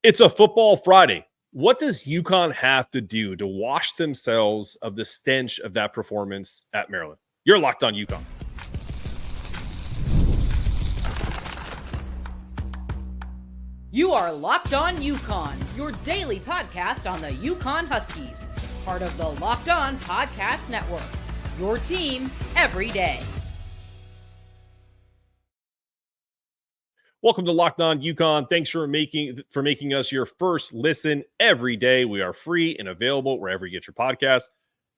It's a football Friday. What does UConn have to do to wash themselves of the stench of that performance at Maryland? You're locked on UConn. You are Locked On UConn, your daily podcast on the UConn Huskies, part of the Locked On Podcast Network, your team every day. Welcome to Locked On UConn. Thanks for making us your first listen every day. We are free and available wherever you get your podcasts.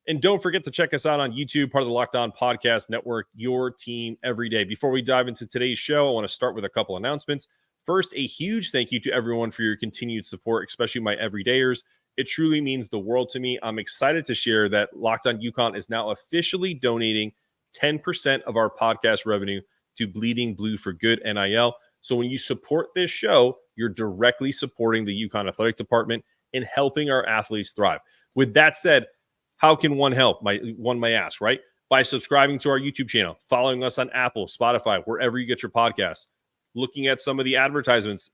And don't forget to check us out on YouTube, part of the Locked On Podcast Network, your team every day. Before we dive into today's show, I want to start with a couple announcements. First, a huge thank you to everyone for your continued support, especially my everydayers. It truly means the world to me. I'm excited to share that Locked On UConn is now officially donating 10% of our podcast revenue to Bleeding Blue for Good NIL. So when you support this show, you're directly supporting the UConn Athletic Department and helping our athletes thrive. With that said, how can one help? One may ask, right? By subscribing to our YouTube channel, following us on Apple, Spotify, wherever you get your podcasts, looking at some of the advertisements,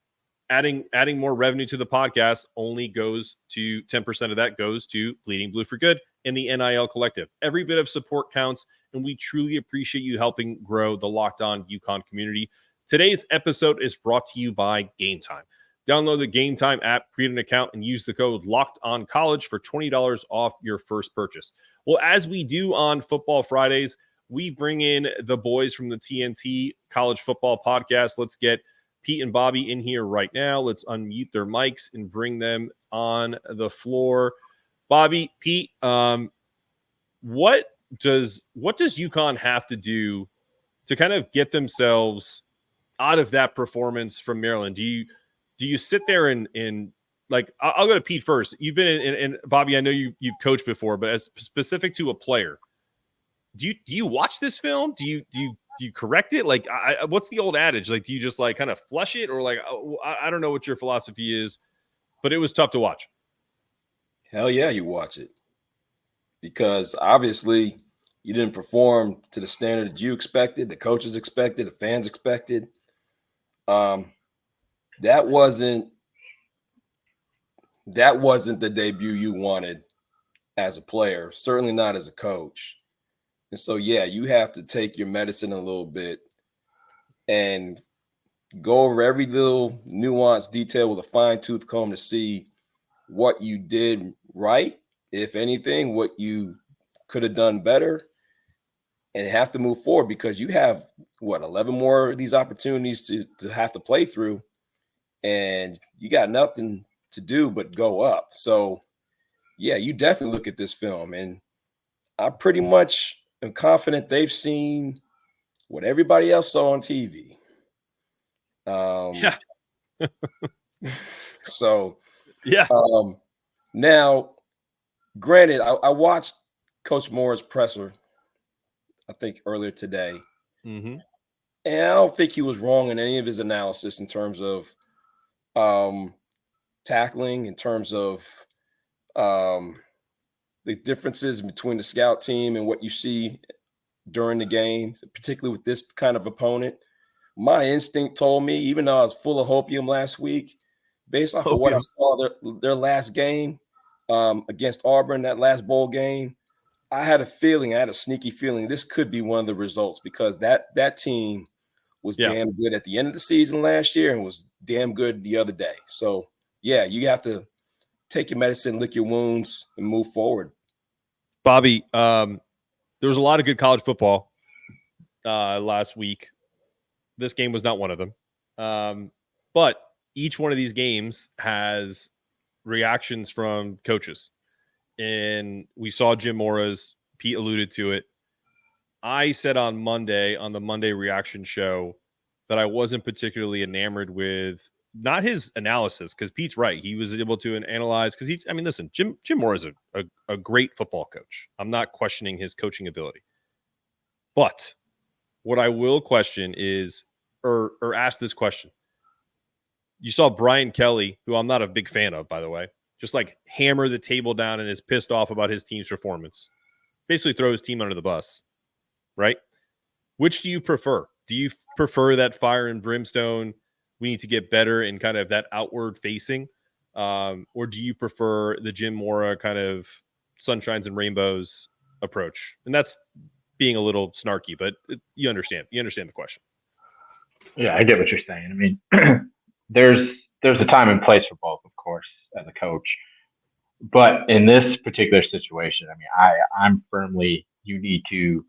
adding more revenue to the podcast only goes to 10% of that goes to Bleeding Blue for Good and the NIL Collective. Every bit of support counts, and we truly appreciate you helping grow the Locked On UConn community. Today's episode is brought to you by Game Time. Download the Game Time app, create an account, and use the code LOCKEDONCollege for $20 off your first purchase. Well, as we do on Football Fridays, we bring in the boys from the TNT College Football Podcast. Let's get Pete and Bobby in here right now. Let's unmute their mics and bring them on the floor. Bobby, Pete, what does UConn have to do to kind of get themselves out of that performance from Maryland? Do you sit there and like, I'll go to Pete first. You've been in Bobby, I know you've coached before, but as specific to a player, do you watch this film? Do you correct it? Like, what's the old adage? Like, do you just like kind of flush it, or like, I don't know what your philosophy is, but it was tough to watch. Hell yeah, you watch it, because obviously you didn't perform to the standard that you expected, the coaches expected, the fans expected. That wasn't the debut you wanted as a player, certainly not as a coach. And so, yeah, you have to take your medicine a little bit and go over every little nuanced detail with a fine-tooth comb to see what you did right, if anything, what you could have done better, and have to move forward, because you have 11 more of these opportunities to have to play through, and you got nothing to do but go up. So yeah, you definitely look at this film, and I pretty much am confident they've seen what everybody else saw on TV. Yeah. So yeah. Now, granted, I watched Coach Moore's presser, I think earlier today. Mm-hmm. And I don't think he was wrong in any of his analysis in terms of tackling, in terms of the differences between the scout team and what you see during the game, particularly with this kind of opponent. My instinct told me, even though I was full of hopium last week, based off of what I saw their last game against Auburn, that last bowl game, I had a sneaky feeling this could be one of the results, because that team was damn good at the end of the season last year and was damn good the other day. So, yeah, you have to take your medicine, lick your wounds, and move forward. Bobby, there was a lot of good college football last week. This game was not one of them. But each one of these games has reactions from coaches. And we saw Jim Mora's, Pete alluded to it. I said on the Monday reaction show, that I wasn't particularly enamored with not his analysis, because Pete's right. He was able to analyze, because listen, Jim Mora is a great football coach. I'm not questioning his coaching ability. But what I will question is, or ask this question. You saw Brian Kelly, who I'm not a big fan of, by the way, just like hammer the table down and is pissed off about his team's performance. Basically throw his team under the bus, right? Which do you prefer? Do you prefer that fire and brimstone, we need to get better, and kind of that outward facing? or do you prefer the Jim Mora kind of sunshines and rainbows approach? And that's being a little snarky, but you understand the question. Yeah, I get what you're saying. I mean, there's a time and place for both, of course, as a coach. But in this particular situation, I mean, I'm firmly, you need to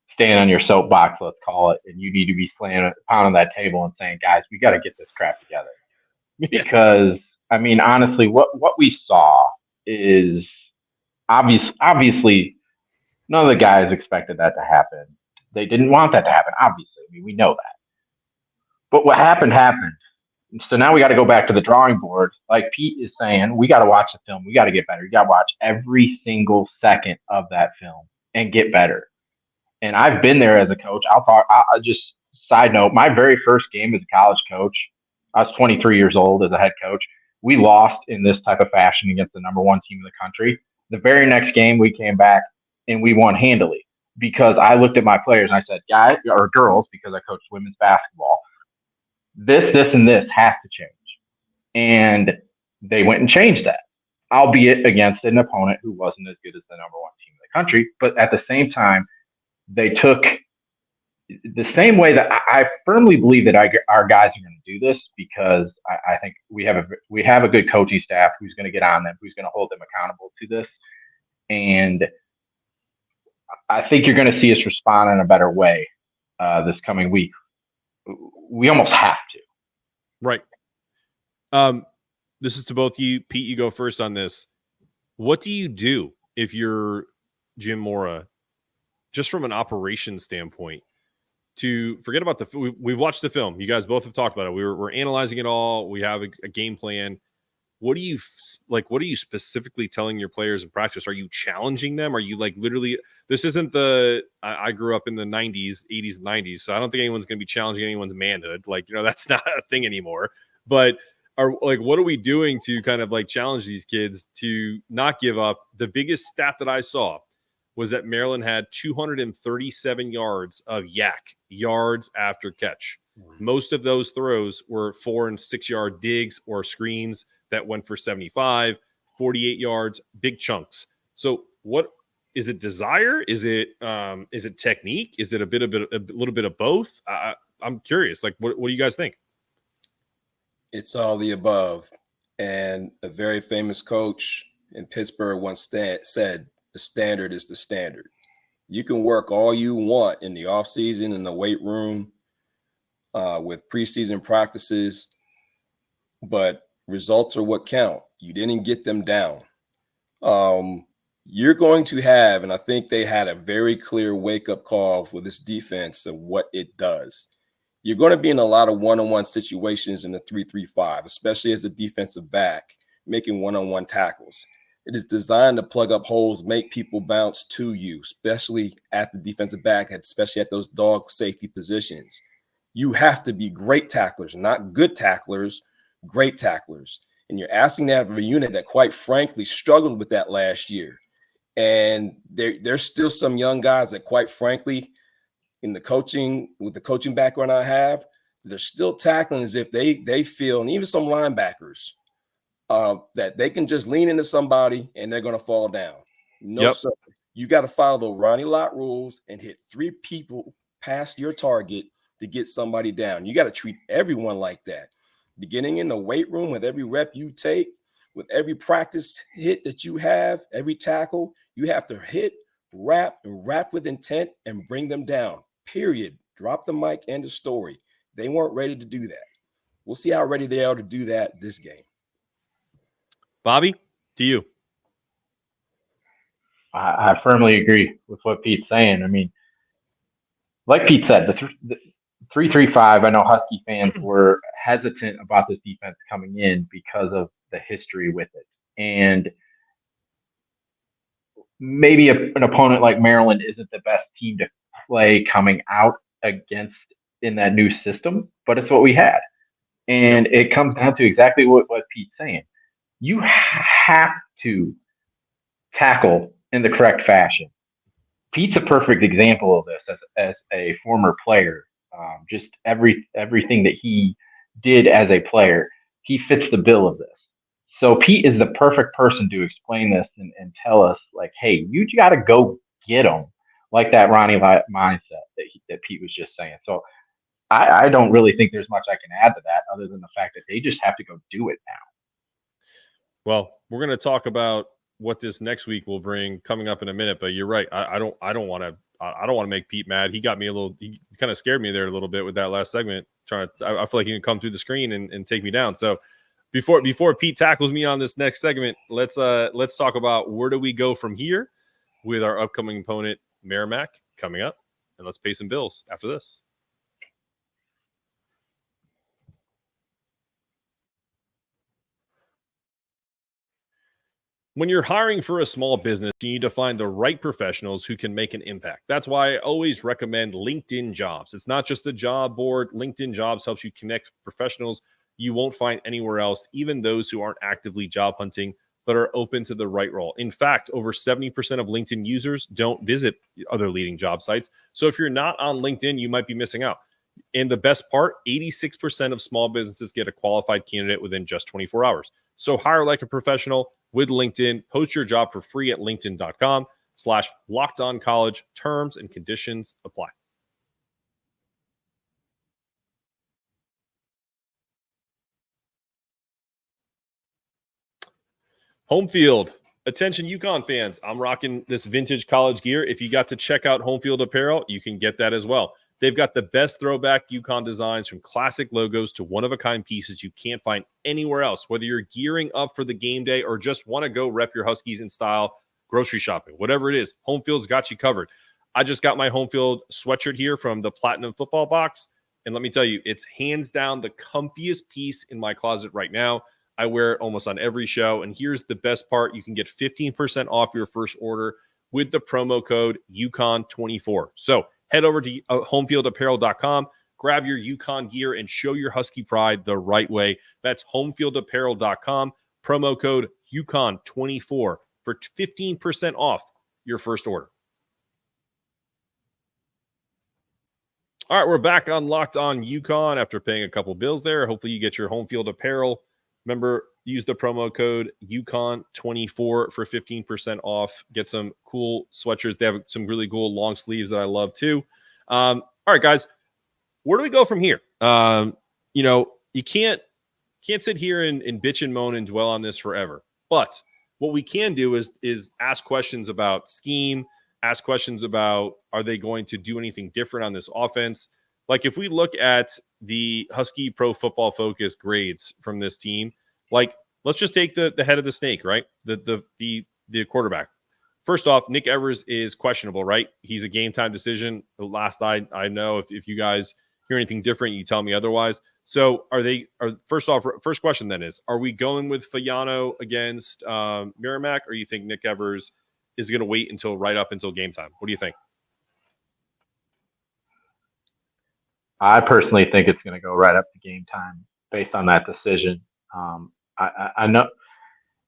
stand on your soapbox, let's call it, and you need to be pounding that table and saying, guys, we got to get this crap together. Because, I mean, honestly, what we saw is obviously none of the guys expected that to happen. They didn't want that to happen, obviously. I mean, we know that. But what happened. So now we got to go back to the drawing board. Like Pete is saying, we got to watch the film. We got to get better. You got to watch every single second of that film and get better. And I've been there as a coach. I'll just side note, my very first game as a college coach, I was 23 years old as a head coach. We lost in this type of fashion against the number one team in the country. The very next game we came back and we won handily because I looked at my players and I said, guys or girls, because I coached women's basketball, this, and this has to change. And they went and changed that, albeit against an opponent who wasn't as good as the number one team in the country. But at the same time, they took the same way that I firmly believe that our guys are going to do this because I think we have a good coaching staff who's going to get on them, who's going to hold them accountable to this. And I think you're going to see us respond in a better way this coming week. We almost have to. Right. This is to both you. Pete, you go first on this. What do you do if you're Jim Mora, just from an operations standpoint, to forget about we've watched the film. You guys both have talked about it. We're analyzing it all. We have a game plan. What do you what are you specifically telling your players in practice? Are you challenging them? Are you literally, this isn't I grew up in the 90s, 80s, 90s. So I don't think anyone's going to be challenging anyone's manhood. That's not a thing anymore, but what are we doing to kind of challenge these kids to not give up? The biggest stat that I saw was that Maryland had 237 yards of yards after catch. Most of those throws were 4 and 6 yard digs or screens that went for 75, 48 yards, big chunks. So what is it? Desire? Is it technique? Is it a little bit of both? I'm curious. What do you guys think? It's all the above. And a very famous coach in Pittsburgh once said, the standard is the standard. You can work all you want in the offseason, in the weight room, with preseason practices, but results are what count. You didn't get them down. You're going to have, and I think they had a very clear wake-up call for this defense of what it does. You're going to be in a lot of one-on-one situations in the 3-3-5, especially as the defensive back, making one-on-one tackles. It is designed to plug up holes, make people bounce to you, especially at the defensive back, especially at those dog safety positions. You have to be great tacklers, not good tacklers, great tacklers. And you're asking that of a unit that, quite frankly, struggled with that last year. And there's still some young guys that, quite frankly, with the coaching background I have, they're still tackling as if they feel, and even some linebackers, that they can just lean into somebody and they're going to fall down. No, sir. You got to follow the Ronnie Lott rules and hit 3 people past your target to get somebody down. You got to treat everyone like that. Beginning in the weight room, with every rep you take, with every practice hit that you have, every tackle, you have to hit, wrap with intent and bring them down, period. Drop the mic, end of story. They weren't ready to do that. We'll see how ready they are to do that this game. Bobby, to you. I firmly agree with what Pete's saying. I mean, like Pete said, the 3-3-5, I know Husky fans were hesitant about this defense coming in because of the history with it. And maybe an opponent like Maryland isn't the best team to play coming out against in that new system, but it's what we had. And it comes down to exactly what Pete's saying. You have to tackle in the correct fashion. Pete's a perfect example of this as a former player. Just everything that he did as a player, he fits the bill of this. So Pete is the perfect person to explain this and tell us, like, hey, you got to go get them, like that Ronnie mindset that Pete was just saying. So I don't really think there's much I can add to that other than the fact that they just have to go do it now. Well, we're going to talk about what this next week will bring coming up in a minute, but you're right. I don't want to make Pete mad. He got me he kind of scared me there a little bit with that last segment. I feel like he can come through the screen and take me down. So before Pete tackles me on this next segment, let's talk about where do we go from here with our upcoming opponent, Merrimack, coming up, and let's pay some bills after this. When you're hiring for a small business, you need to find the right professionals who can make an impact. That's why I always recommend LinkedIn Jobs. It's not just a job board. LinkedIn Jobs helps you connect professionals you won't find anywhere else, even those who aren't actively job hunting, but are open to the right role. In fact, over 70% of LinkedIn users don't visit other leading job sites. So if you're not on LinkedIn, you might be missing out. And the best part, 86% of small businesses get a qualified candidate within just 24 hours. So hire like a professional with LinkedIn. Post your job for free at linkedin.com/lockedoncollege. Terms and conditions apply. Home field. Attention UConn fans, I'm rocking this vintage college gear. If you got to check out Home Field apparel, you can get that as well. They've got the best throwback UConn designs, from classic logos to one-of-a-kind pieces you can't find anywhere else. Whether you're gearing up for the game day or just want to go rep your Huskies in style, grocery shopping, whatever it is, Home Field's got you covered. I just got my Home Field sweatshirt here from the Platinum Football Box, and let me tell you, it's hands down the comfiest piece in my closet right now. I wear it almost on every show, and here's the best part. You can get 15% off your first order with the promo code UConn24. So head over to homefieldapparel.com, grab your UConn gear, and show your Husky pride the right way. That's homefieldapparel.com, promo code UConn24 for 15% off your first order. All right, we're back on Locked On UConn after paying a couple bills there. Hopefully you get your Home Field apparel. Remember, use the promo code UConn24 for 15% off. Get some cool sweatshirts. They have some really cool long sleeves that I love too. All right, guys, where do we go from here? You can't sit here and bitch and moan and dwell on this forever. But what we can do is ask questions about scheme, ask questions about, are they going to do anything different on this offense? Like, if we look at the Husky Pro Football Focus grades from this team, like, let's just take the head of the snake, right? The quarterback. First off, Nick Evers is questionable, right? He's a game time decision. The last I know, if you guys hear anything different, you tell me otherwise. So first question then is, are we going with Fagnano against Merrimack, or you think Nick Evers is going to wait until game time? What do you think? I personally think it's going to go right up to game time based on that decision. I know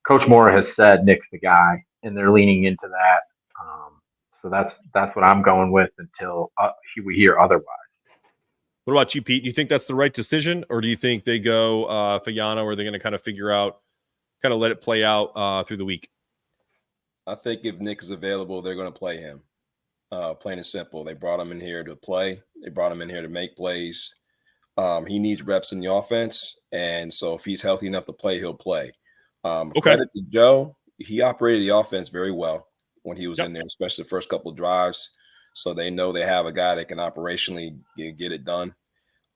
Coach Moore has said Nick's the guy, and they're leaning into that. So that's what I'm going with until we hear otherwise. What about you, Pete? Do you think that's the right decision, or do you think they go Fagnano, or are they going to kind of figure out, kind of let it play out through the week? I think if Nick is available, they're going to play him. Plain and simple. They brought him in here to play. They brought him in here to make plays. He needs reps in the offense, and so if he's healthy enough to play, he'll play. Okay. Credit to Joe. He operated the offense very well when he was in there, especially the first couple of drives. So they know they have a guy that can operationally get it done.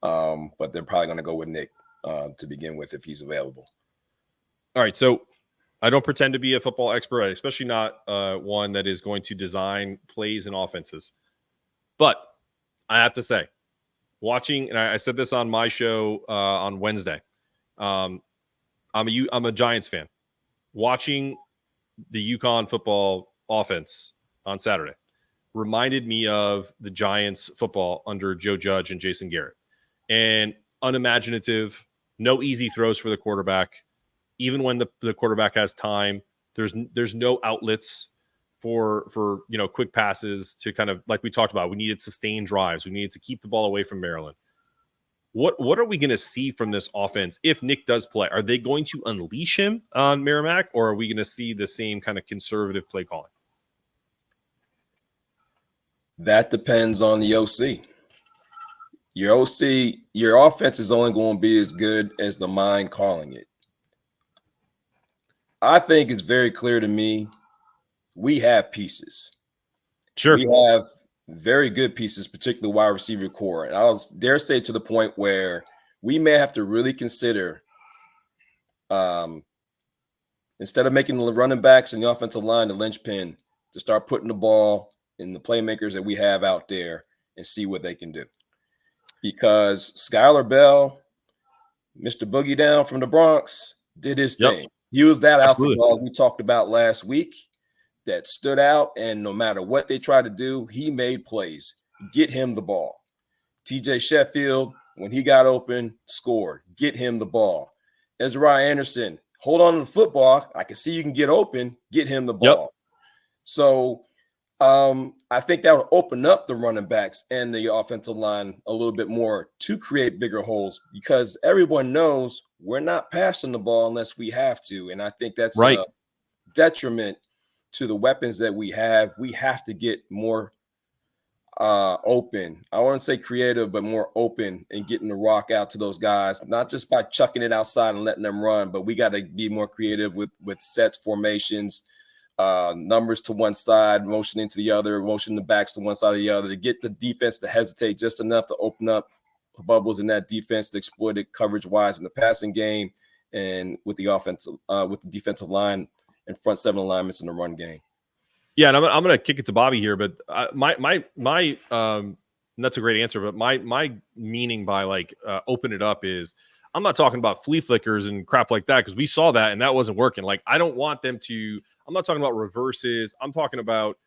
But they're probably going to go with Nick to begin with if he's available. All right, so I don't pretend to be a football expert, especially not one that is going to design plays and offenses. But I have to say, watching, and I said this on my show on Wednesday, I'm a Giants fan. Watching the UConn football offense on Saturday reminded me of the Giants football under Joe Judge and Jason Garrett. And unimaginative, no easy throws for the quarterback. Even when the quarterback has time, there's no outlets for quick passes to kind of, like we talked about. We needed sustained drives. We needed to keep the ball away from Maryland. What are we going to see from this offense if Nick does play? Are they going to unleash him on Merrimack, or are we going to see the same kind of conservative play calling? That depends on the OC. Your offense is only going to be as good as the mind calling it. I think it's very clear to me we have pieces. Sure. We have very good pieces, particularly wide receiver core. And I'll dare say to the point where we may have to really consider, instead of making the running backs and the offensive line the linchpin, to start putting the ball in the playmakers that we have out there and see what they can do. Because Skyler Bell, Mr. Boogie Down from the Bronx, did his thing. He was that alpha dog we talked about last week that stood out, and no matter what they tried to do, he made plays. Get him the ball. TJ Sheffield, when he got open, scored. Get him the ball. Ezra Anderson, hold on to the football. I can see you can get open. Get him the ball. So I think that would open up the running backs and the offensive line a little bit more to create bigger holes, because everyone knows we're not passing the ball unless we have to. And I think that's a detriment to the weapons that we have. We have to get more open. I want to say creative, but more open and getting the rock out to those guys, not just by chucking it outside and letting them run, but we got to be more creative with sets, formations, numbers to one side, motioning to the other, motioning the backs to one side or the other, to get the defense to hesitate just enough to open up bubbles in that defense, to exploit it coverage-wise in the passing game, and with the offensive, with the defensive line and front seven alignments in the run game. Yeah, and I'm going to kick it to Bobby here, but my that's a great answer. But my meaning by open it up is, I'm not talking about flea flickers and crap like that, because we saw that and that wasn't working. Like, I don't want them to. I'm not talking about reverses. I'm talking about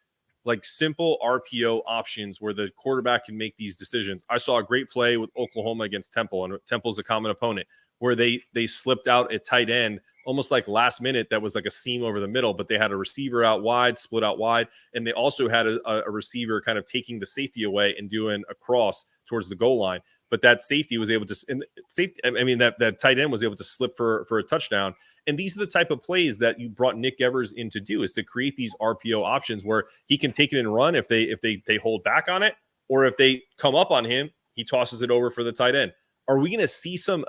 simple RPO options where the quarterback can make these decisions. I saw a great play with Oklahoma against Temple, and Temple's a common opponent, where they slipped out at tight end almost like last minute. That was like a seam over the middle, but they had a receiver out wide, split out wide, and they also had a receiver kind of taking the safety away and doing a cross towards the goal line. But that safety was able to, that tight end was able to slip for a touchdown. And these are the type of plays that you brought Nick Evers in to do, is to create these RPO options where he can take it and run if they hold back on it, or if they come up on him, he tosses it over for the tight end. Are we going to see some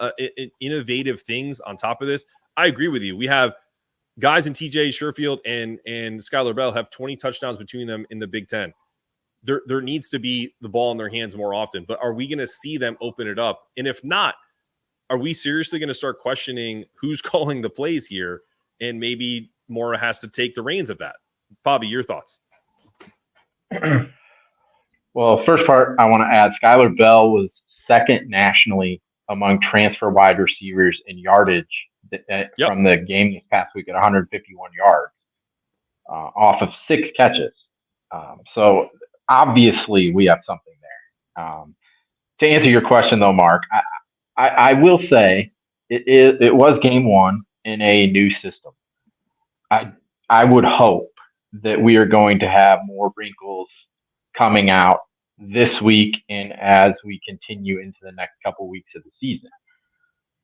innovative things on top of this? I agree with you. We have guys in TJ Sherfield and Skyler Bell have 20 touchdowns between them in the Big Ten. There needs to be the ball in their hands more often, but are we going to see them open it up? And if not, are we seriously going to start questioning who's calling the plays here? And maybe Mora has to take the reins of that. Bobby, your thoughts? Well, first part, I want to add, Skyler Bell was second nationally among transfer wide receivers in yardage from the game this past week at 151 yards off of 6 catches. So obviously we have something there. To answer your question though, Mark, I will say it was game one in a new system. I would hope that we are going to have more wrinkles coming out this week and as we continue into the next couple weeks of the season.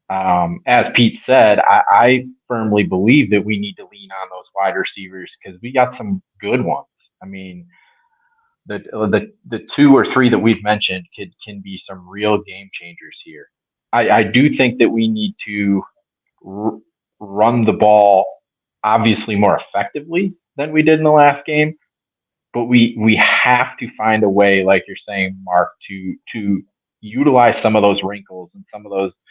As Pete said, I firmly believe that we need to lean on those wide receivers because we got some good ones. I mean, the 2 or 3 that we've mentioned can be some real game changers here. I do think that we need to run the ball obviously more effectively than we did in the last game, but we have to find a way, like you're saying, Mark, to utilize some of those wrinkles and some of those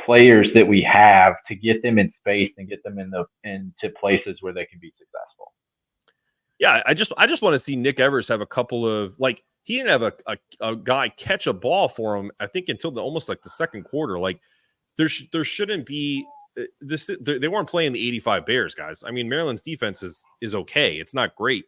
players that we have to get them in space and get them into places where they can be successful. Yeah, I just want to see Nick Evers have a couple of, he didn't have a guy catch a ball for him, I think, until almost the second quarter. There shouldn't be this. They weren't playing the 85 Bears, guys. I mean, Maryland's defense is okay. It's not great.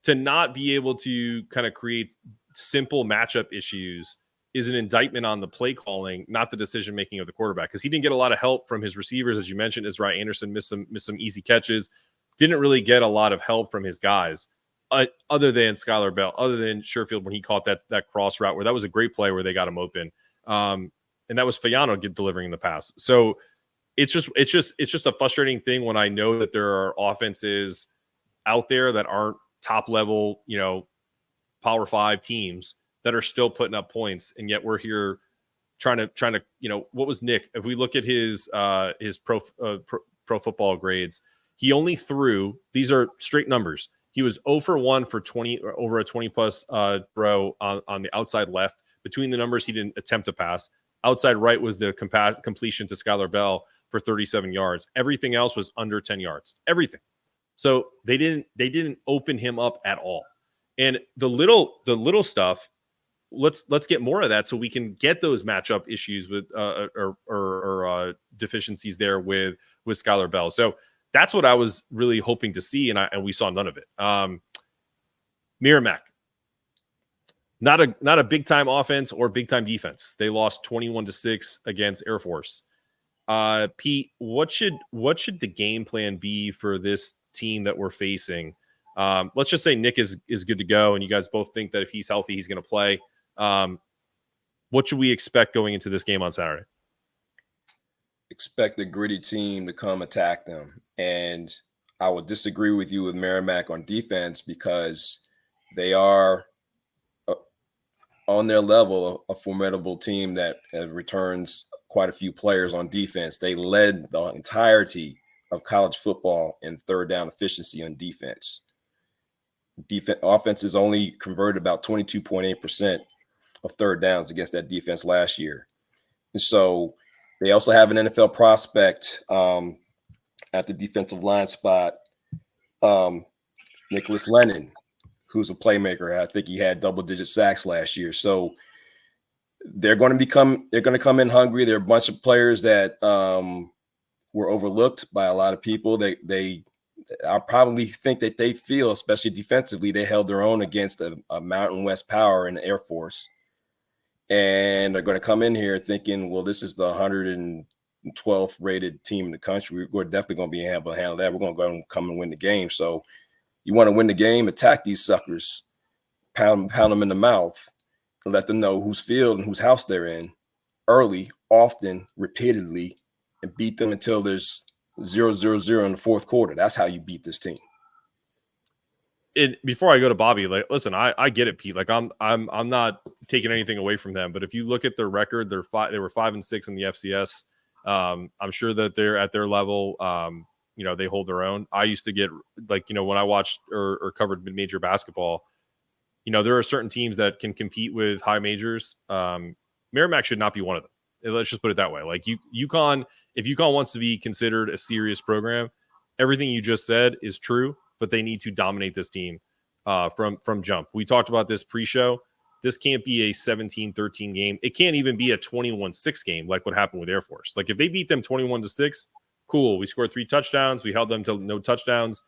To not be able to kind of create simple matchup issues is an indictment on the play calling, not the decision making of the quarterback, because he didn't get a lot of help from his receivers, as you mentioned. Ezra Anderson missed some easy catches. Didn't really get a lot of help from his guys, other than Skyler Bell, other than Sherfield when he caught that cross route, where that was a great play where they got him open. and that was Fagnano delivering the pass. So it's just a frustrating thing when I know that there are offenses out there that aren't top level, Power 5 teams that are still putting up points, and yet we're here trying to what was Nick? If we look at his pro football grades, he only threw, these are straight numbers. He was 0 for 1 for 20 or over a 20 plus throw on the outside left. Between the numbers, he didn't attempt to pass. Outside right was the completion to Skyler Bell for 37 yards. Everything else was under 10 yards. Everything. So they didn't open him up at all. And the little stuff, let's get more of that so we can get those matchup issues with or deficiencies there with Skyler Bell. So that's what I was really hoping to see, and we saw none of it. Merrimack, not a big time offense or big time defense. They lost 21-6 against Air Force. Pete, what should the game plan be for this team that we're facing? Let's just say Nick is good to go, and you guys both think that if he's healthy, he's going to play. What should we expect going into this game on Saturday? Expect a gritty team to come attack them. And I would disagree with you with Merrimack on defense because they are on their level a formidable team that returns quite a few players on defense. They led the entirety of college football in third down efficiency on defense. Offense has only converted about 22.8% of third downs against that defense last year. And so they also have an NFL prospect at the defensive line spot, Nicholas Lennon, who's a playmaker. I think he had double-digit sacks last year. So they're going to come in hungry. There are a bunch of players that were overlooked by a lot of people. I probably think that they feel, especially defensively, they held their own against a Mountain West power in the Air Force. And they're going to come in here thinking, well, this is the 112th rated team in the country. We're definitely going to be able to handle that. We're going to go and come and win the game. So you want to win the game, attack these suckers, pound them in the mouth, and let them know whose field and whose house they're in early, often, repeatedly, and beat them until there's 0-0-0 in the fourth quarter. That's how you beat this team. Before I go to Bobby, like, listen, I get it, Pete. Like, I'm not taking anything away from them, but if you look at their record, they were 5-6 in the FCS. I'm sure that they're at their level. They hold their own. I used to get when I watched or covered mid-major basketball, there are certain teams that can compete with high majors. Merrimack should not be one of them. Let's just put it that way. Like UConn, if UConn wants to be considered a serious program, everything you just said is true, but they need to dominate this team from jump. We talked about this pre-show. This can't be a 17-13 game. It can't even be a 21-6 game like what happened with Air Force. Like if they beat them 21-6, cool. We scored 3 touchdowns. We held them to no touchdowns.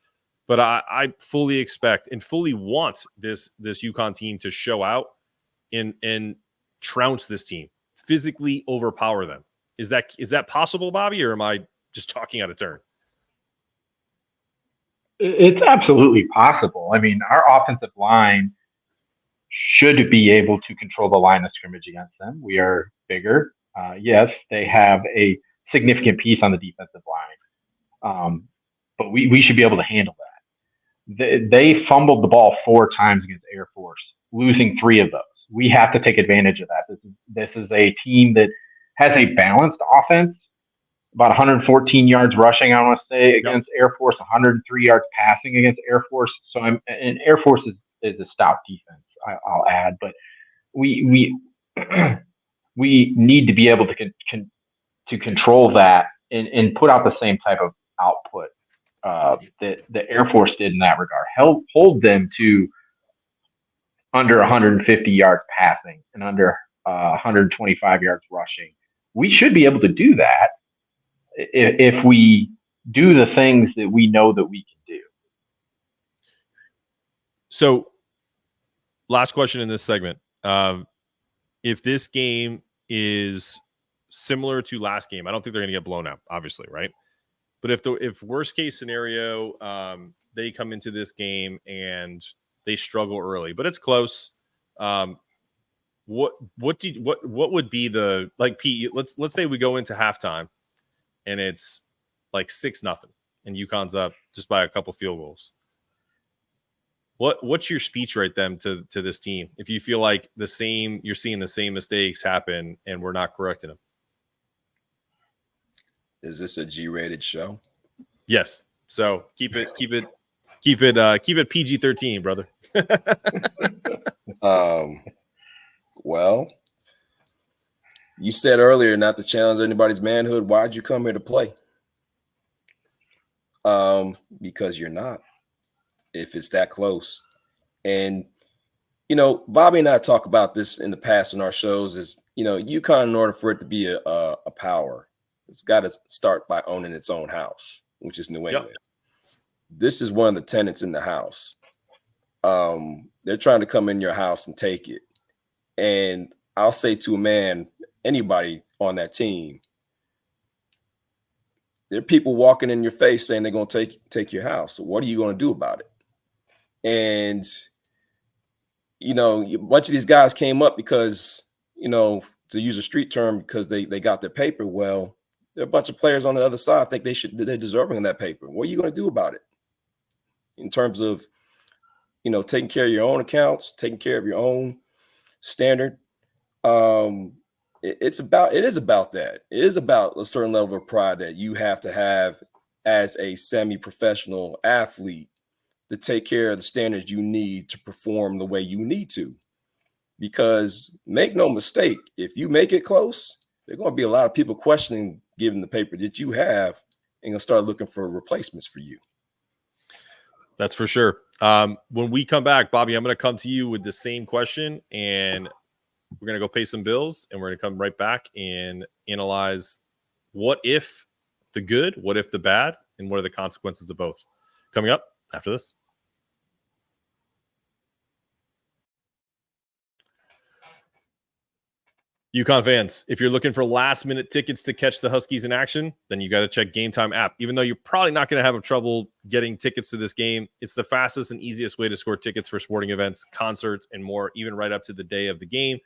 But I fully expect and fully want this UConn team to show out and trounce this team, physically overpower them. Is that possible, Bobby, or am I just talking out of turn? It's absolutely possible. I mean, our offensive line should be able to control the line of scrimmage against them. We are bigger. Yes, they have a significant piece on the defensive line, but we should be able to handle that. They fumbled the ball 4 times against Air Force, losing 3 of those. We have to take advantage of that. This is a team that has a balanced offense, about 114 yards rushing, I want to say, against Air Force, 103 yards passing against Air Force. So and Air Force is a stout defense, I'll add, but we need to be able to control that and put out the same type of output that the Air Force did in that regard. Hold them to under 150 yards passing and under 125 yards rushing. We should be able to do that if we do the things that we know that we can do. So, last question in this segment. If this game is similar to last game, I don't think they're going to get blown out, obviously, right? But if worst case scenario, they come into this game and they struggle early, but it's close. what would be the, like, Pete, let's say we go into halftime and it's like 6-0 and UConn's up just by a couple field goals. What's your speech right then to this team if you feel like you're seeing the same mistakes happen and we're not correcting them? Is this a G-rated show? Yes. So keep it PG-13, brother. Well, you said earlier not to challenge anybody's manhood. Why'd you come here to play? Because you're not, if it's that close. And, Bobby and I talk about this in the past in our shows is, UConn, in order for it to be a power, it's got to start by owning its own house, which is New England. Yep. This is one of the tenants in the house. They're trying to come in your house and take it. And I'll say to a man, anybody on that team, there are people walking in your face saying they're going to take your house. So what are you going to do about it? And, a bunch of these guys came up because, to use a street term, because they got their paper. Well, there are a bunch of players on the other side. I think they're deserving of that paper. What are you going to do about it? In terms of, taking care of your own accounts, taking care of your own standard. It is about that. It is about a certain level of pride that you have to have as a semi-professional athlete to take care of the standards you need to perform the way you need to. Because make no mistake, if you make it close, there are going to be a lot of people questioning given the paper that you have and going to start looking for replacements for you. That's for sure. When we come back, Bobby, I'm going to come to you with the same question, and we're going to go pay some bills, and we're going to come right back and analyze what if the good, what if the bad, and what are the consequences of both. Coming up after this. UConn fans, if you're looking for last-minute tickets to catch the Huskies in action, then you got to check Game Time app. Even though you're probably not going to have trouble getting tickets to this game, it's the fastest and easiest way to score tickets for sporting events, concerts, and more, even right up to the day of the game.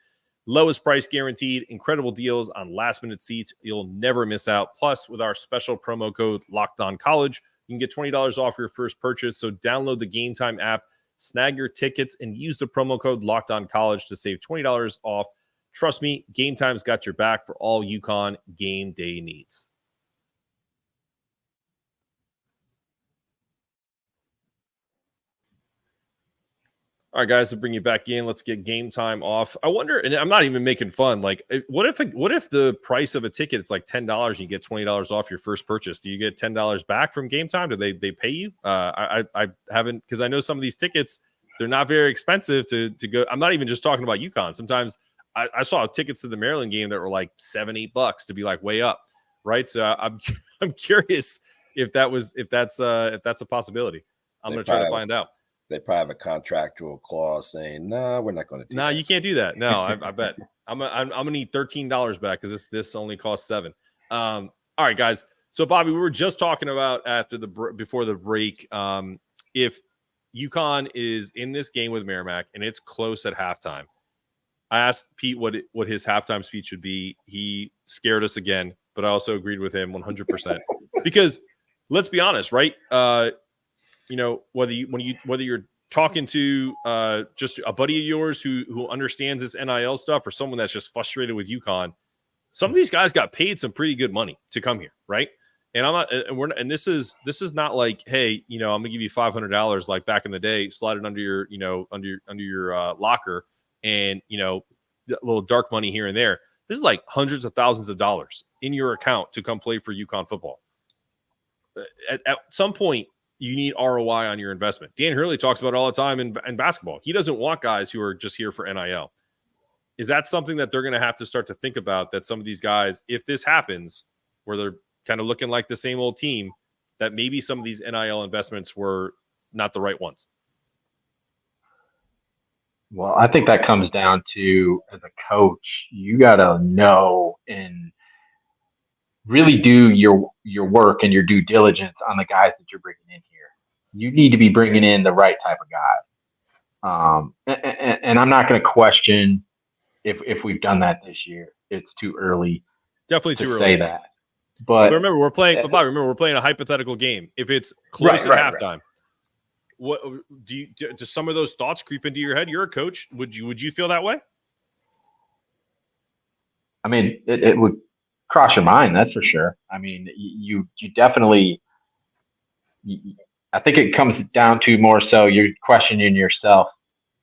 Lowest price guaranteed, incredible deals on last-minute seats. You'll never miss out. Plus, with our special promo code LOCKEDONCollege, you can get $20 off your first purchase. So download the Game Time app, snag your tickets, and use the promo code LOCKEDONCollege to save $20 off. Trust me, Game Time's got your back for all UConn game day needs. All right, guys, to bring you back in, let's get Game Time off. I wonder, and I'm not even making fun, like, what if the price of a ticket, it's like $10 and you get $20 off your first purchase? Do you get $10 back from Game Time? Do they pay you? I haven't, because I know some of these tickets, they're not very expensive to go. I'm not even just talking about UConn. Sometimes I saw tickets to the Maryland game that were like $7-8 to be like way up, right? So I'm curious if that's a possibility. I'm going to try to find out. They probably have a contractual clause saying, "No, we're not going to do that." No, you can't do that. No, I bet I'm going to need $13 back because this only costs $7. All right, guys. So Bobby, we were just talking about before the break. If UConn is in this game with Merrimack and it's close at halftime, I asked Pete what his halftime speech would be. He scared us again, but I also agreed with him 100% because let's be honest, right? Whether you're talking to just a buddy of yours who understands this NIL stuff or someone that's just frustrated with UConn, some of these guys got paid some pretty good money to come here, right? And I'm not, and this is not like, hey, I'm gonna give you $500 like back in the day, slide it under your locker. And, a little dark money here and there. This is like hundreds of thousands of dollars in your account to come play for UConn football. At some point, you need ROI on your investment. Dan Hurley talks about it all the time in basketball. He doesn't want guys who are just here for NIL. Is that something that they're going to have to start to think about, that some of these guys, if this happens, where they're kind of looking like the same old team, that maybe some of these NIL investments were not the right ones? Well, I think that comes down to, as a coach, you got to know and really do your work and your due diligence on the guys that you're bringing in here. You need to be bringing in the right type of guys. And I'm not going to question if we've done that this year. It's too early Definitely to too say early. that. But remember, we're playing a hypothetical game. If it's close at halftime, what do some of those thoughts creep into your head? You're a coach. Would you feel that way? I mean, it would cross your mind, that's for sure. I mean, you definitely. I think it comes down to more so you're questioning yourself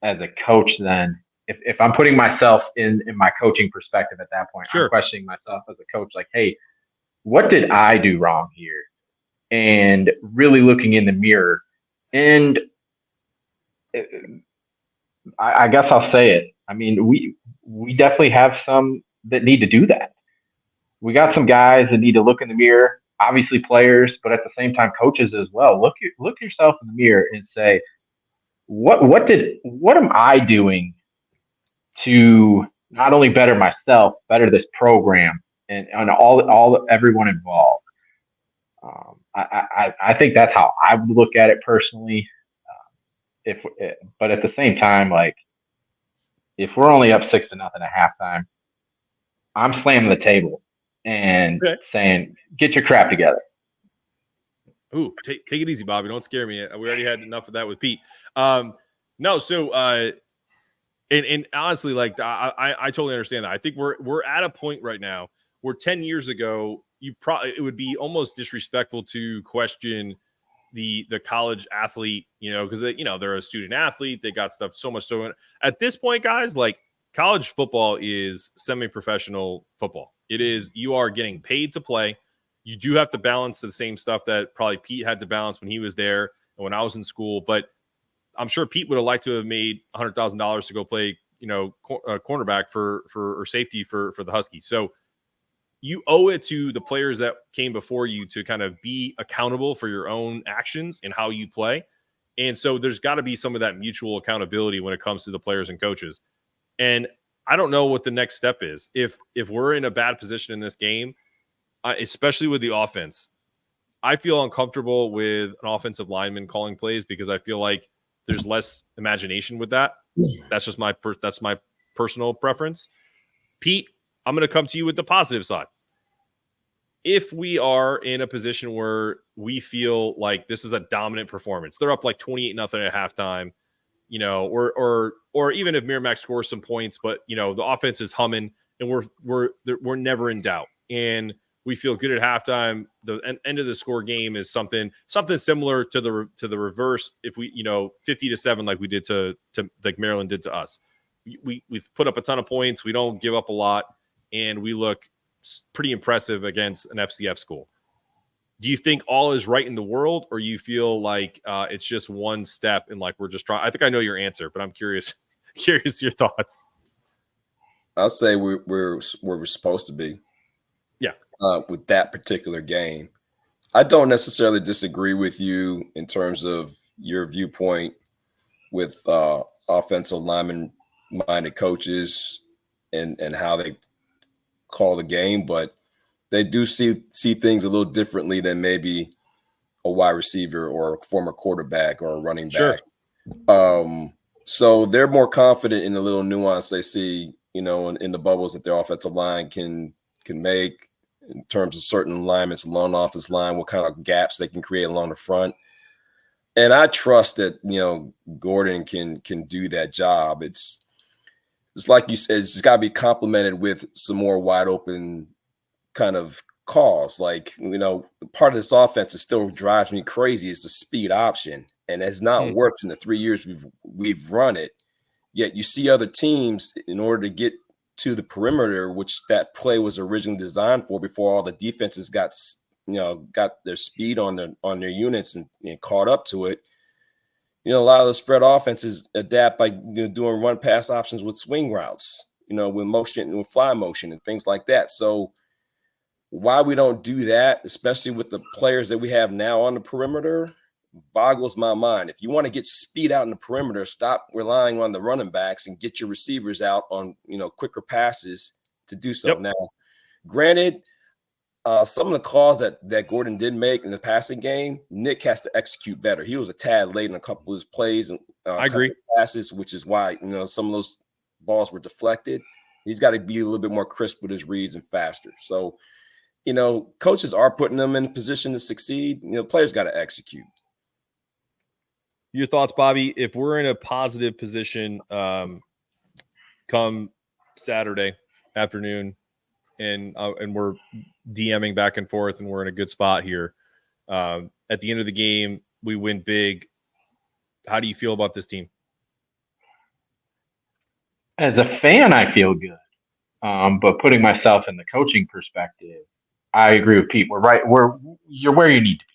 as a coach. Then, if I'm putting myself in my coaching perspective at that point, Sure. I'm questioning myself as a coach. Like, hey, what did I do wrong here? And really looking in the mirror. And I guess I'll say it. I mean, we definitely have some that need to do that. We got some guys that need to look in the mirror, obviously players, but at the same time, coaches as well. Look yourself in the mirror and say, what am I doing to not only better myself, better this program and everyone involved. I think that's how I would look at it personally. But at the same time, like if we're only up 6-0 at halftime, I'm slamming the table and saying, "Get your crap together." Ooh, take it easy, Bobby. Don't scare me. We already had enough of that with Pete. No, so and honestly, like I totally understand that. I think we're at a point right now where 10 years ago, it would be almost disrespectful to question the college athlete, because they're a student athlete. They got stuff so much. So at this point, guys, like college football is semi-professional football. It is, you are getting paid to play. You do have to balance the same stuff that probably Pete had to balance when he was there and when I was in school. But I'm sure Pete would have liked to have made $100,000 to go play, cornerback or safety for the Huskies. So you owe it to the players that came before you to kind of be accountable for your own actions and how you play. And so there's got to be some of that mutual accountability when it comes to the players and coaches. And I don't know what the next step is. If we're in a bad position in this game, especially with the offense, I feel uncomfortable with an offensive lineman calling plays because I feel like there's less imagination with that. That's just my personal preference. Pete, I'm going to come to you with the positive side. If we are in a position where we feel like this is a dominant performance, they're up like 28-0 at halftime, or even if Merrimack scores some points, but the offense is humming and we're never in doubt, and we feel good at halftime. The end of the score game is something similar to the reverse. If we 50-7 like we did to like Maryland did to us, we've put up a ton of points. We don't give up a lot, and we look pretty impressive against an FCF school. Do you think all is right in the world, or you feel like it's just one step and like we're just trying? I think I know your answer, but I'm curious your thoughts. I'll say we're where we're supposed to be. Yeah. With that particular game, I don't necessarily disagree with you in terms of your viewpoint with offensive lineman-minded coaches and how they call the game, but they do see things a little differently than maybe a wide receiver or a former quarterback or a running back. Sure. So they're more confident in the little nuance they see, in the bubbles that their offensive line can make in terms of certain alignments along the offensive line, what kind of gaps they can create along the front. And I trust that, Gordon can do that job. It's like you said, it's just got to be complemented with some more wide open kind of calls. Like, part of this offense that still drives me crazy is the speed option, and it's not worked in the 3 years we've run it. Yet you see other teams, in order to get to the perimeter, which that play was originally designed for, before all the defenses got their speed on their units and caught up to it. A lot of the spread offenses adapt by doing run pass options with swing routes, with motion, with fly motion and things like that. So why we don't do that, especially with the players that we have now on the perimeter, boggles my mind. If you want to get speed out in the perimeter, stop relying on the running backs and get your receivers out on, quicker passes to do so. Yep. Now, granted, some of the calls that Gordon did make in the passing game, Nick has to execute better. He was a tad late in a couple of his plays and I agree passes, which is why, some of those balls were deflected. He's got to be a little bit more crisp with his reads and faster. So, coaches are putting them in a position to succeed. Players got to execute. Your thoughts, Bobby? If we're in a positive position come Saturday afternoon and we're DMing back and forth and we're in a good spot here, at the end of the game, we win big. How do you feel about this team? As a fan, I feel good. But putting myself in the coaching perspective, I agree with Pete. We're right. You're where you need to be.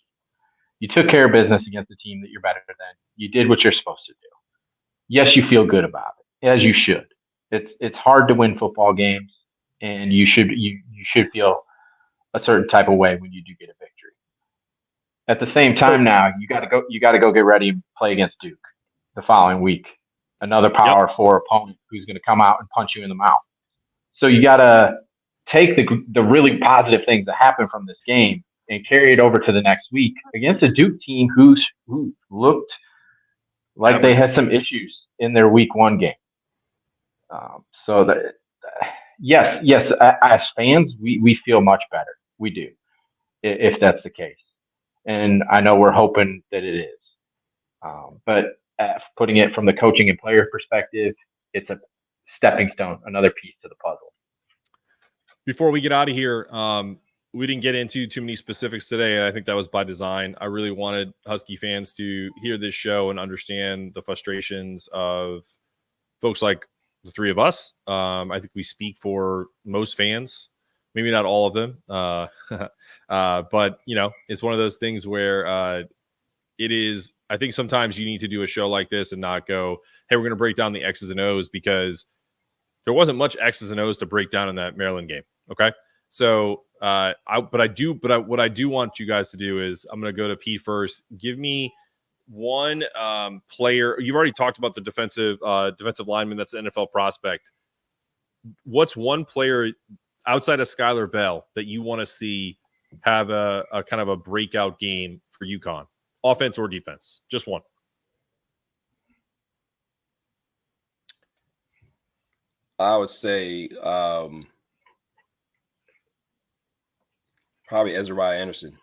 You took care of business against a team that you're better than. You did what you're supposed to do. Yes, you feel good about it, as you should. It's hard to win football games, and you should feel a certain type of way when you do get a victory. At the same time, now you got to go get ready and play against Duke the following week. Another Power 4 opponent who's going to come out and punch you in the mouth. So you got to take the really positive things that happen from this game and carry it over to the next week against a Duke team who looked like they had some issues in their week 1 game. So that yes, as fans, we feel much better. We do, if that's the case. And I know we're hoping that it is. But putting it from the coaching and player perspective, it's a stepping stone, another piece to the puzzle. Before we get out of here, we didn't get into too many specifics today, and I think that was by design. I really wanted Husky fans to hear this show and understand the frustrations of folks like the three of us. I think we speak for most fans, maybe not all of them, but it's one of those things where it is. I think sometimes you need to do a show like this and not go, "Hey, we're going to break down the X's and O's," because there wasn't much X's and O's to break down in that Maryland game. Okay, so what I do want you guys to do is I'm going to go to Pete first. Give me one player. You've already talked about the defensive lineman. That's an NFL prospect. What's one player outside of Skyler Bell that you want to see have a kind of a breakout game for UConn, offense or defense? Just one. I would say probably Ezra Anderson.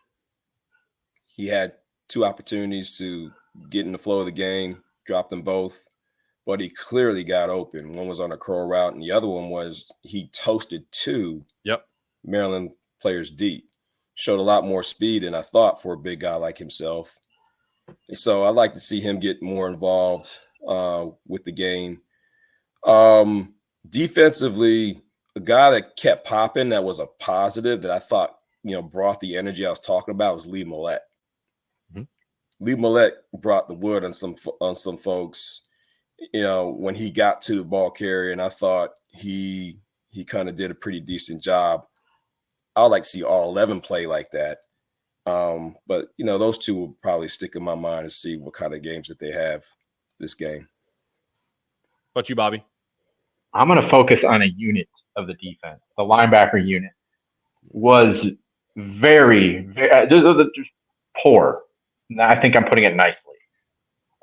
He had 2 opportunities to get in the flow of the game, dropped them both, but he clearly got open. One was on a curl route, and the other one was he toasted 2 Maryland players deep. Showed a lot more speed than I thought for a big guy like himself. And so I'd like to see him get more involved with the game. Defensively, a guy that kept popping that was a positive that I thought, brought the energy I was talking about was Lee Millett. Mm-hmm. Lee Millett brought the wood on some folks, when he got to the ball carrier, and I thought he kind of did a pretty decent job. I would like to see all 11 play like that. But, those 2 will probably stick in my mind to see what kind of games that they have this game. How about you, Bobby? I'm going to focus on a unit of the defense. The linebacker unit was very, very poor. I think I'm putting it nicely.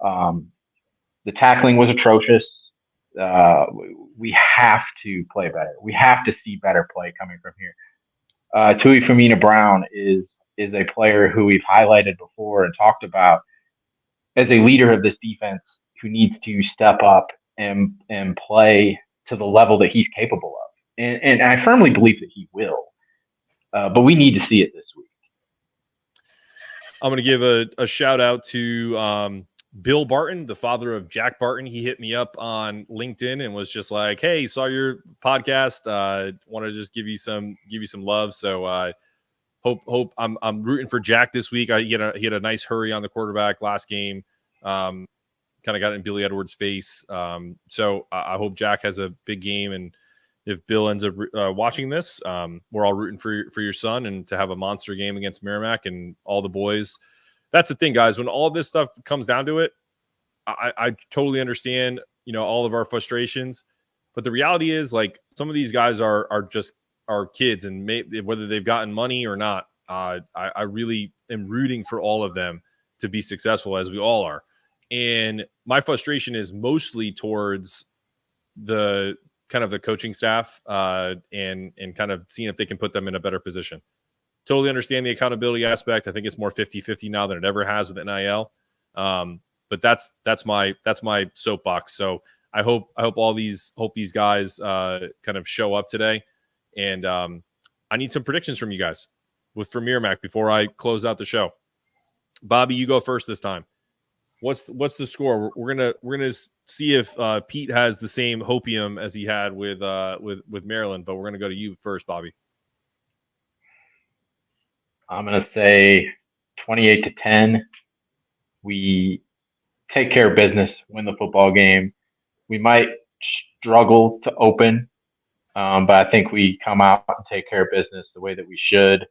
The tackling was atrocious. We have to play better. We have to see better play coming from here. Tui Famina Brown is a player who we've highlighted before and talked about as a leader of this defense who needs to step up and play to the level that he's capable of. And I firmly believe that he will. But we need to see it this week. I'm going to give a shout out to Bill Barton, the father of Jack Barton. He hit me up on LinkedIn and was just like, "Hey, saw your podcast. Want to just give you some love." So hope I'm rooting for Jack this week. He had a nice hurry on the quarterback last game. Kind of got in Billy Edwards' face. So I hope Jack has a big game. And if Bill ends up watching this, we're all rooting for your son and to have a monster game against Merrimack and all the boys. That's the thing, guys. When all this stuff comes down to it, I totally understand, all of our frustrations. But the reality is, like, some of these guys are just our kids, and whether they've gotten money or not, I really am rooting for all of them to be successful, as we all are. And my frustration is mostly towards the kind of the coaching staff and kind of seeing if they can put them in a better position. Totally understand the accountability aspect. I think it's more 50-50 now than it ever has with NIL. But that's my soapbox. So I hope these guys kind of show up today. And I need some predictions from you guys from Merrimack before I close out the show. Bobby, you go first this time. What's the score? We're gonna see if Pete has the same hopium as he had with Maryland, but we're gonna go to you first, Bobby. I'm gonna say 28-10. We take care of business, win the football game. We might struggle to open, but I think we come out and take care of business the way that we should.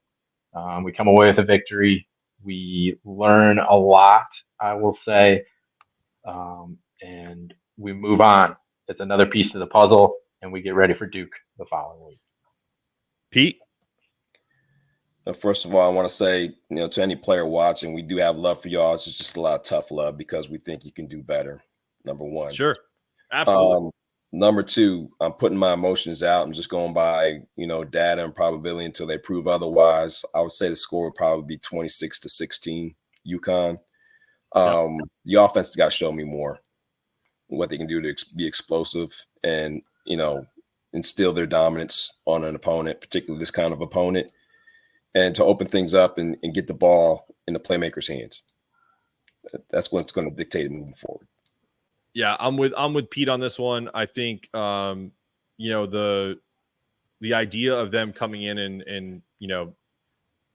We come away with a victory. We learn a lot, I will say, and we move on. It's another piece of the puzzle, and we get ready for Duke the following week. Pete? First of all, I want to say, to any player watching, we do have love for y'all. It's just a lot of tough love because we think you can do better. Number one. Sure. Absolutely. Number two, I'm putting my emotions out. I'm just going by, data and probability until they prove otherwise. I would say the score would probably be 26-16, UConn. The offense has got to show me more what they can do to be explosive and, instill their dominance on an opponent, particularly this kind of opponent, and to open things up and get the ball in the playmaker's hands. That's what's going to dictate moving forward. Yeah, I'm with Pete on this one. I think the idea of them coming in and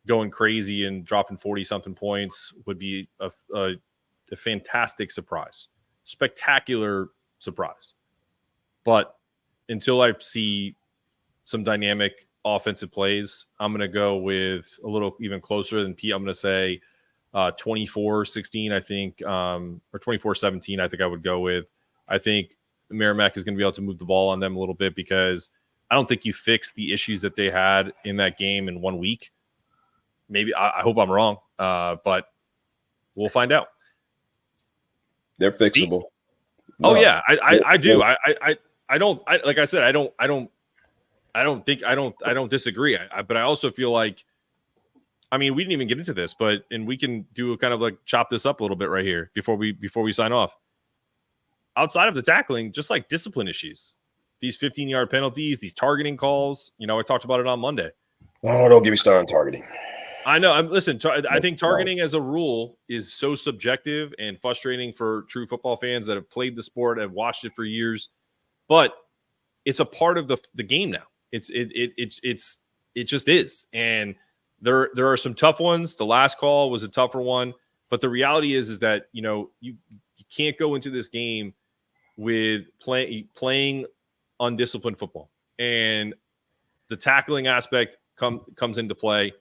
going crazy and dropping 40-something points would be a fantastic surprise, spectacular surprise. But until I see some dynamic offensive plays, I'm going to go with a little even closer than Pete. I'm going to say 24-16, I think, or 24-17, I think I would go with. I think Merrimack is going to be able to move the ball on them a little bit because I don't think you fix the issues that they had in that game in 1 week. Maybe I hope I'm wrong, but we'll find out. They're fixable. Oh yeah, I do. I don't like I said, I don't disagree. But I also feel like, we didn't even get into this, and we can do a kind of like chop this up a little bit right here before we sign off. Outside of the tackling, just like discipline issues, these 15-yard penalties, these targeting calls. I talked about it on Monday. Oh, don't get me started on targeting. I know. Listen, I think targeting as a rule is so subjective and frustrating for true football fans that have played the sport, have watched it for years, but it's a part of the game now. It just is. And there are some tough ones. The last call was a tougher one, but the reality is that, you can't go into this game with playing undisciplined football, and the tackling aspect comes into play.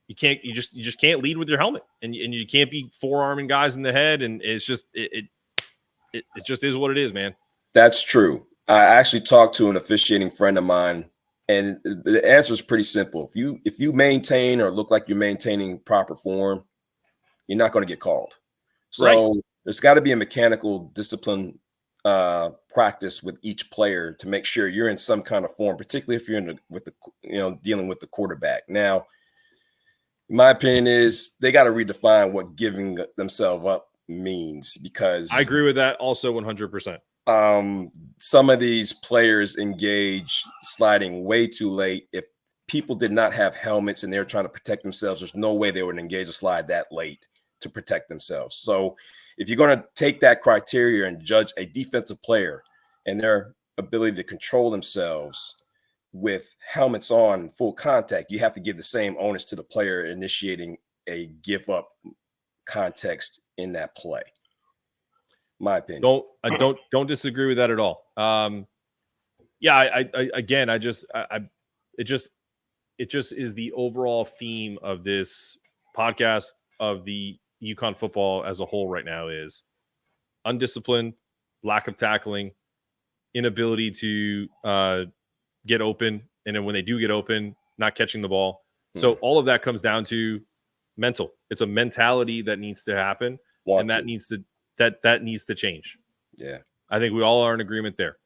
You just can't lead with your helmet, and you can't be forearming guys in the head. And it's just, it just is what it is, man. That's true. I actually talked to an officiating friend of mine, and the answer is pretty simple. If you maintain or look like you're maintaining proper form, you're not going to get called. So right. There's got to be a mechanical discipline practice with each player to make sure you're in some kind of form, particularly if you're dealing with the quarterback. Now, my opinion is they got to redefine what giving themselves up means, because I agree with that also 100%. Some of these players engage sliding way too late. If people did not have helmets and they're trying to protect themselves, there's no way they would engage a slide that late to protect themselves. So if you're going to take that criteria and judge a defensive player and their ability to control themselves with helmets on, full contact, you have to give the same onus to the player initiating a give up context in that play. My opinion. Don't disagree with that at all. It just is the overall theme of this podcast, of the UConn football as a whole right now, is undisciplined, lack of tackling, inability to get open, and then when they do get open, not catching the ball. So all of that comes down to mental. It's a mentality that needs to happen, that needs to change. Yeah, I think we all are in agreement there.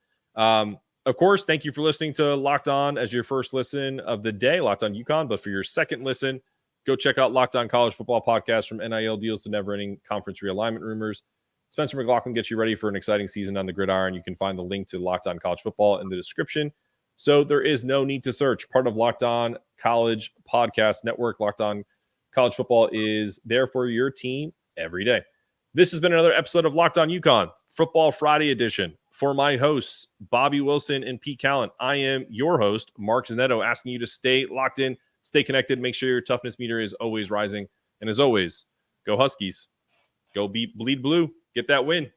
Of course, thank you for listening to Locked On as your first listen of the day, Locked On UConn. But for your second listen, go check out Locked On College Football Podcast, from NIL deals to never-ending conference realignment rumors. Spencer McLaughlin gets you ready for an exciting season on the gridiron. You can find the link to Locked On College Football in the description. So there is no need to search. Part of Locked On College Podcast Network. Locked On College Football is there for your team every day. This has been another episode of Locked On UConn, Football Friday edition. For my hosts, Bobby Wilson and Pete Callan, I am your host, Mark Zanetto, asking you to stay locked in, stay connected, make sure your toughness meter is always rising. And as always, go Huskies. Go bleed blue. Get that win.